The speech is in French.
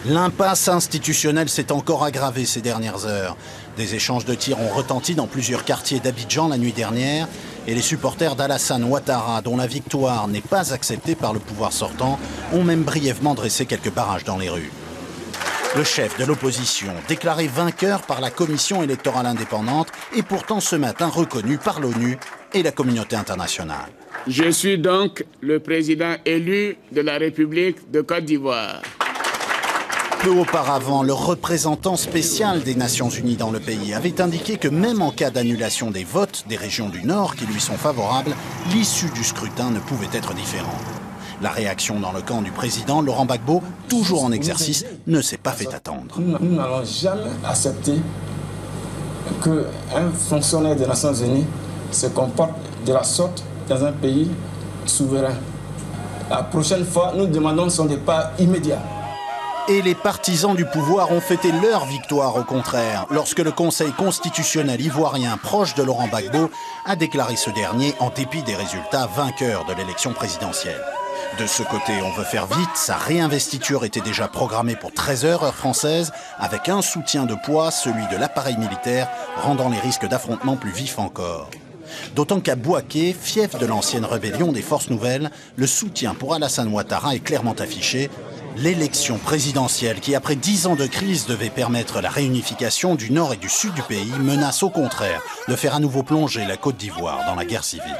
L'impasse institutionnelle s'est encore aggravée ces dernières heures. Des échanges de tirs ont retenti dans plusieurs quartiers d'Abidjan la nuit dernière et les supporters d'Alassane Ouattara, dont la victoire n'est pas acceptée par le pouvoir sortant, ont même brièvement dressé quelques barrages dans les rues. Le chef de l'opposition, déclaré vainqueur par la commission électorale indépendante, est pourtant ce matin reconnu par l'ONU et la communauté internationale. Je suis donc le président élu de la République de Côte d'Ivoire. Peu auparavant, le représentant spécial des Nations Unies dans le pays avait indiqué que même en cas d'annulation des votes des régions du Nord qui lui sont favorables, l'issue du scrutin ne pouvait être différente. La réaction dans le camp du président Laurent Gbagbo, toujours en exercice, ne s'est pas fait attendre. Nous n'allons jamais accepter qu'un fonctionnaire des Nations Unies se comporte de la sorte dans un pays souverain. La prochaine fois, nous demandons son départ immédiat. Et les partisans du pouvoir ont fêté leur victoire au contraire, lorsque le Conseil constitutionnel ivoirien proche de Laurent Gbagbo a déclaré ce dernier, en dépit des résultats, vainqueur de l'élection présidentielle. De ce côté, on veut faire vite, sa réinvestiture était déjà programmée pour 13h heure française, avec un soutien de poids, celui de l'appareil militaire, rendant les risques d'affrontement plus vifs encore. D'autant qu'à Bouaké, fief de l'ancienne rébellion des Forces Nouvelles, le soutien pour Alassane Ouattara est clairement affiché. L'élection présidentielle qui, après 10 ans de crise, devait permettre la réunification du nord et du sud du pays, menace au contraire de faire à nouveau plonger la Côte d'Ivoire dans la guerre civile.